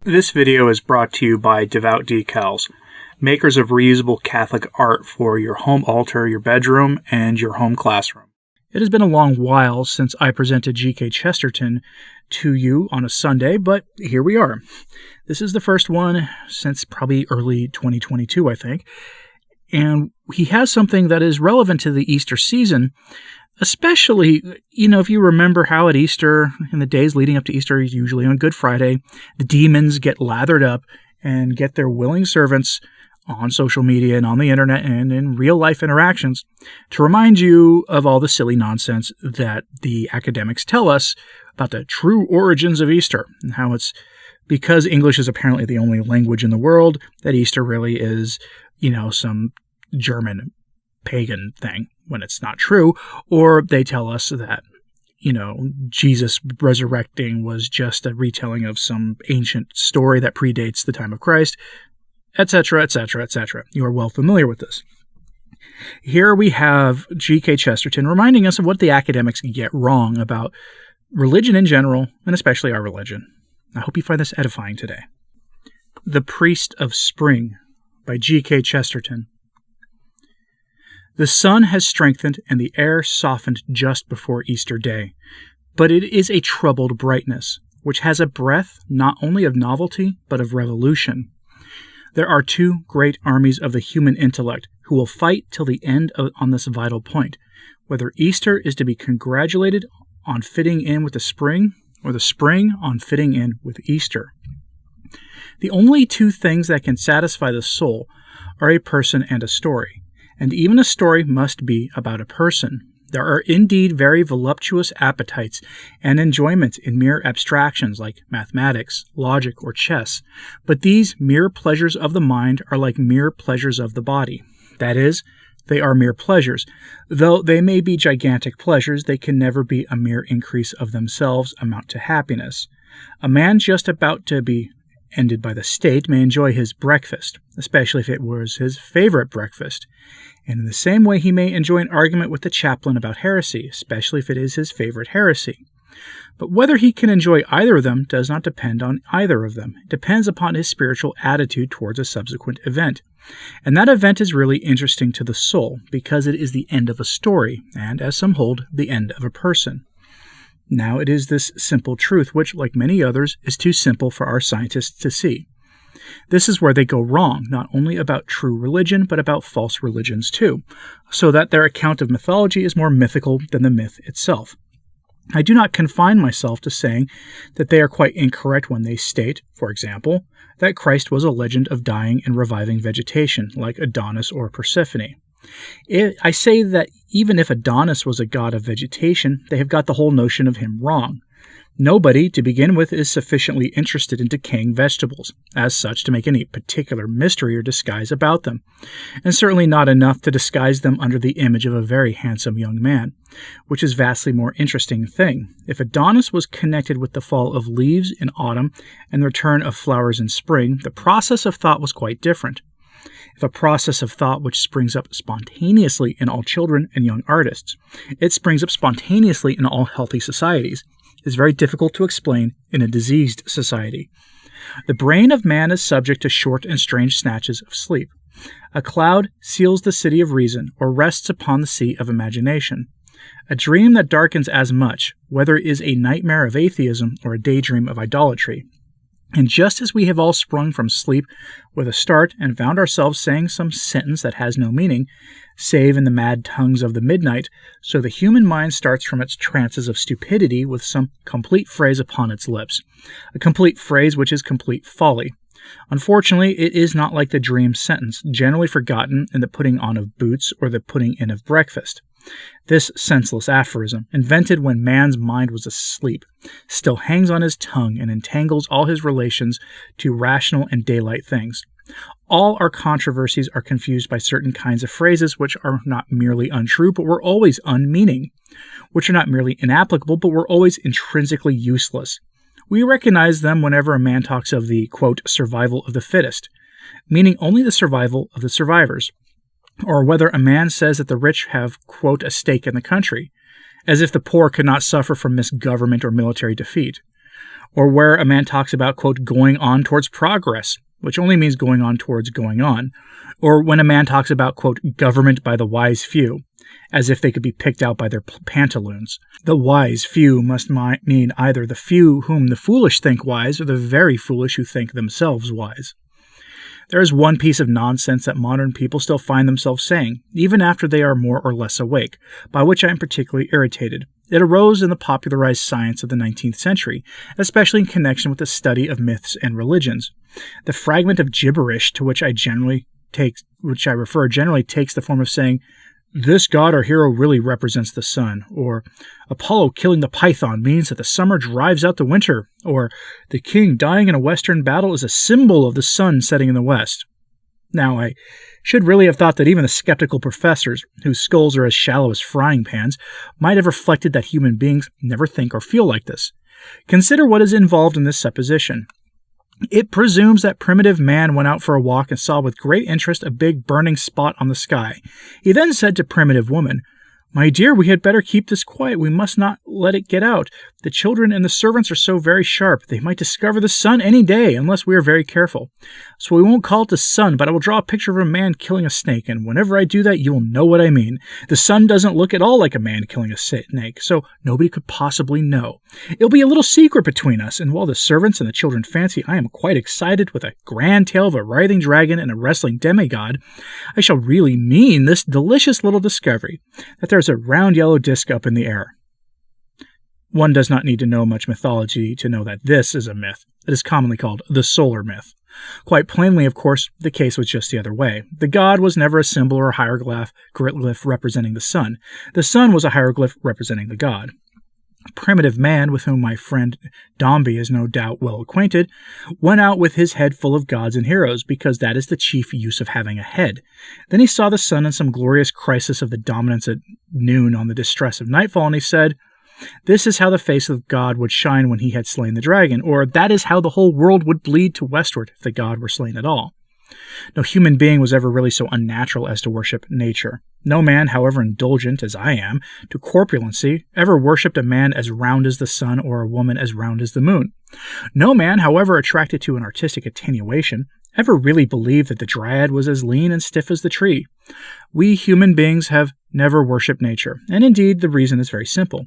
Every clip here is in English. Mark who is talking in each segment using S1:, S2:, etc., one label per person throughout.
S1: This video is brought to you by Devout Decals, makers of reusable Catholic art for your home altar, your bedroom, and your home classroom. It has been a long while since I presented G.K. Chesterton to you on a Sunday, but here we are. This is the first one since probably early 2022, I think, and he has something that is relevant to the Easter season, especially, if you remember how at Easter, in the days leading up to Easter, usually on Good Friday, the demons get lathered up and get their willing servants on social media and on the internet and in real-life interactions to remind you of all the silly nonsense that the academics tell us about the true origins of Easter and how it's because English is apparently the only language in the world that Easter really is, some German pagan thing, when it's not true, or they tell us that, Jesus resurrecting was just a retelling of some ancient story that predates the time of Christ, etc., etc., etc. You are well familiar with this. Here we have G.K. Chesterton reminding us of what the academics get wrong about religion in general, and especially our religion. I hope you find this edifying today. The Priest of Spring by G.K. Chesterton. The sun has strengthened and the air softened just before Easter Day, but it is a troubled brightness, which has a breath not only of novelty, but of revolution. There are two great armies of the human intellect who will fight till the end on this vital point, whether Easter is to be congratulated on fitting in with the spring, or the spring on fitting in with Easter. The only two things that can satisfy the soul are a person and a story. And even a story must be about a person. There are indeed very voluptuous appetites and enjoyments in mere abstractions like mathematics, logic, or chess, but these mere pleasures of the mind are like mere pleasures of the body. That is, they are mere pleasures. Though they may be gigantic pleasures, they can never be a mere increase of themselves amount to happiness. A man just about to be ended by the state may enjoy his breakfast, especially if it was his favorite breakfast. And in the same way he may enjoy an argument with the chaplain about heresy, especially if it is his favorite heresy. But whether he can enjoy either of them does not depend on either of them. It depends upon his spiritual attitude towards a subsequent event. And that event is really interesting to the soul, because it is the end of a story, and, as some hold, the end of a person. Now it is this simple truth, which, like many others, is too simple for our scientists to see. This is where they go wrong, not only about true religion, but about false religions too, so that their account of mythology is more mythical than the myth itself. I do not confine myself to saying that they are quite incorrect when they state, for example, that Christ was a legend of dying and reviving vegetation, like Adonis or Persephone. I say that even if Adonis was a god of vegetation, they have got the whole notion of him wrong. Nobody, to begin with, is sufficiently interested in decaying vegetables, as such, to make any particular mystery or disguise about them, and certainly not enough to disguise them under the image of a very handsome young man, which is vastly more interesting thing. If Adonis was connected with the fall of leaves in autumn and the return of flowers in spring, the process of thought was quite different. If a process of thought which springs up spontaneously in all children and young artists, it springs up spontaneously in all healthy societies, it is very difficult to explain in a diseased society. The brain of man is subject to short and strange snatches of sleep. A cloud seals the city of reason, or rests upon the sea of imagination. A dream that darkens as much, whether it is a nightmare of atheism or a daydream of idolatry. And just as we have all sprung from sleep with a start and found ourselves saying some sentence that has no meaning, save in the mad tongues of the midnight, so the human mind starts from its trances of stupidity with some complete phrase upon its lips, a complete phrase which is complete folly. Unfortunately, it is not like the dream sentence, generally forgotten in the putting on of boots or the putting in of breakfast. This senseless aphorism, invented when man's mind was asleep, still hangs on his tongue and entangles all his relations to rational and daylight things. All our controversies are confused by certain kinds of phrases which are not merely untrue, but were always unmeaning, which are not merely inapplicable, but were always intrinsically useless. We recognize them whenever a man talks of the, quote, survival of the fittest, meaning only the survival of the survivors, or whether a man says that the rich have, quote, a stake in the country, as if the poor could not suffer from misgovernment or military defeat, or where a man talks about, quote, going on towards progress, which only means going on towards going on, or when a man talks about, quote, government by the wise few, as if they could be picked out by their pantaloons. The wise few must mean either the few whom the foolish think wise or the very foolish who think themselves wise. There is one piece of nonsense that modern people still find themselves saying, even after they are more or less awake, by which I am particularly irritated. It arose in the popularized science of the 19th century, especially in connection with the study of myths and religions. The fragment of gibberish to which I refer generally takes the form of saying, this god or hero really represents the sun, or Apollo killing the python means that the summer drives out the winter, or the king dying in a western battle is a symbol of the sun setting in the west. Now, I should really have thought that even the skeptical professors, whose skulls are as shallow as frying pans, might have reflected that human beings never think or feel like this. Consider what is involved in this supposition. It presumes that primitive man went out for a walk and saw with great interest a big burning spot on the sky. He then said to primitive woman, my dear, we had better keep this quiet. We must not let it get out. The children and the servants are so very sharp. They might discover the sun any day, unless we are very careful. So we won't call it the sun, but I will draw a picture of a man killing a snake, and whenever I do that, you will know what I mean. The sun doesn't look at all like a man killing a snake, so nobody could possibly know. It'll be a little secret between us, and while the servants and the children fancy I am quite excited with a grand tale of a writhing dragon and a wrestling demigod, I shall really mean this delicious little discovery, that there is a round yellow disc up in the air. One does not need to know much mythology to know that this is a myth. It is commonly called the solar myth. Quite plainly, of course, the case was just the other way. The god was never a symbol or a hieroglyph representing the sun. The sun was a hieroglyph representing the god. Primitive man, with whom my friend Dombey is no doubt well acquainted, went out with his head full of gods and heroes, because that is the chief use of having a head. Then he saw the sun in some glorious crisis of the dominance at noon on the distress of nightfall, and he said, this is how the face of God would shine when he had slain the dragon, or that is how the whole world would bleed to westward if the god were slain at all. No human being was ever really so unnatural as to worship nature. No man, however indulgent as I am to corpulency, ever worshipped a man as round as the sun or a woman as round as the moon. No man, however attracted to an artistic attenuation, ever really believed that the dryad was as lean and stiff as the tree. We human beings have never worshipped nature, and indeed the reason is very simple.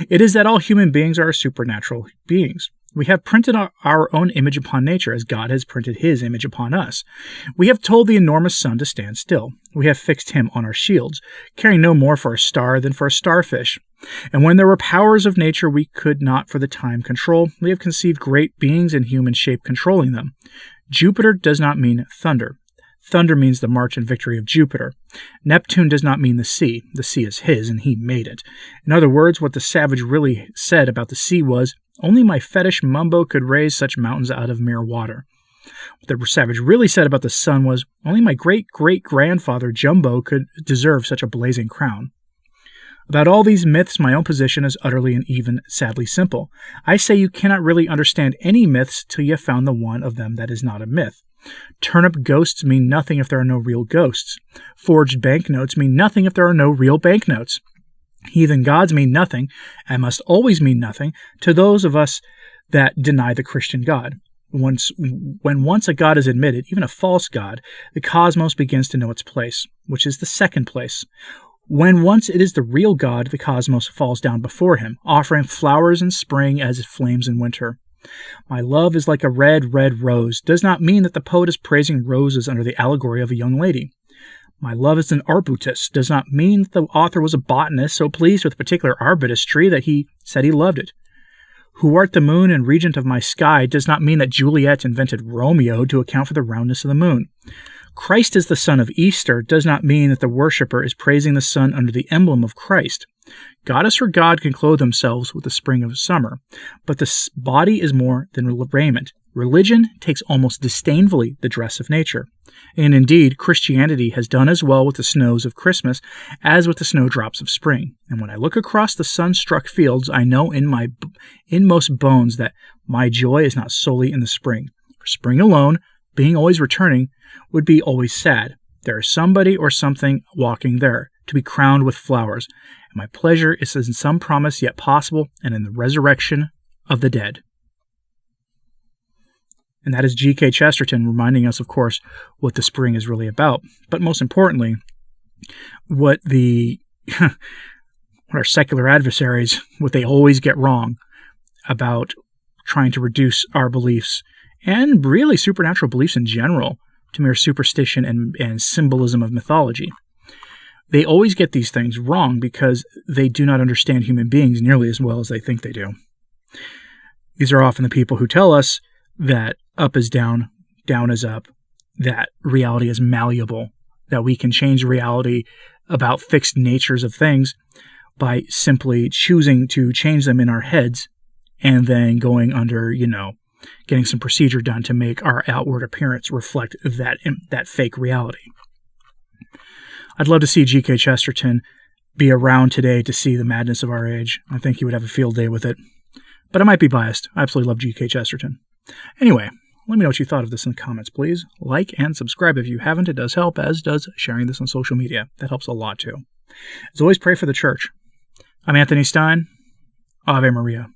S1: It is that all human beings are supernatural beings. We have printed our own image upon nature as God has printed his image upon us. We have told the enormous sun to stand still. We have fixed him on our shields, caring no more for a star than for a starfish. And when there were powers of nature we could not for the time control, we have conceived great beings in human shape controlling them. Jupiter does not mean thunder. Thunder means the march and victory of Jupiter. Neptune does not mean the sea. The sea is his, and he made it. In other words, what the savage really said about the sea was, only my fetish Mumbo could raise such mountains out of mere water. What the savage really said about the sun was, only my great-great-grandfather Jumbo could deserve such a blazing crown. About all these myths, my own position is utterly and even sadly simple. I say you cannot really understand any myths till you have found the one of them that is not a myth. Turnip ghosts mean nothing if there are no real ghosts. Forged banknotes mean nothing if there are no real banknotes. Heathen gods mean nothing, and must always mean nothing, to those of us that deny the Christian God. When once a god is admitted, even a false god, the cosmos begins to know its place, which is the second place. When once it is the real God, the cosmos falls down before him, offering flowers in spring as it flames in winter. My love is like a red, red rose does not mean that the poet is praising roses under the allegory of a young lady. My love is an arbutus does not mean that the author was a botanist so pleased with a particular arbutus tree that he said he loved it. Who art the moon and regent of my sky does not mean that Juliet invented Romeo to account for the roundness of the moon. Christ is the son of Easter does not mean that the worshipper is praising the sun under the emblem of Christ. Goddess or god can clothe themselves with the spring of summer, but the body is more than raiment. Religion takes almost disdainfully the dress of nature. And indeed, Christianity has done as well with the snows of Christmas as with the snowdrops of spring. And when I look across the sun-struck fields, I know in my inmost bones that my joy is not solely in the spring. For spring alone, being always returning, would be always sad. There is somebody or something walking there, to be crowned with flowers, and my pleasure is in some promise yet possible and in the resurrection of the dead. And that is G.K. Chesterton reminding us, of course, what the spring is really about. But most importantly, what our secular adversaries, what they always get wrong about trying to reduce our beliefs, and really supernatural beliefs in general, to mere superstition and symbolism of mythology. They always get these things wrong because they do not understand human beings nearly as well as they think they do. These are often the people who tell us that up is down, down is up, that reality is malleable, that we can change reality about fixed natures of things by simply choosing to change them in our heads and then going under, getting some procedure done to make our outward appearance reflect that fake reality. I'd love to see G.K. Chesterton be around today to see the madness of our age. I think he would have a field day with it. But I might be biased. I absolutely love G.K. Chesterton. Anyway, let me know what you thought of this in the comments, please. Like and subscribe if you haven't. It does help, as does sharing this on social media. That helps a lot, too. As always, pray for the church. I'm Anthony Stine. Ave Maria.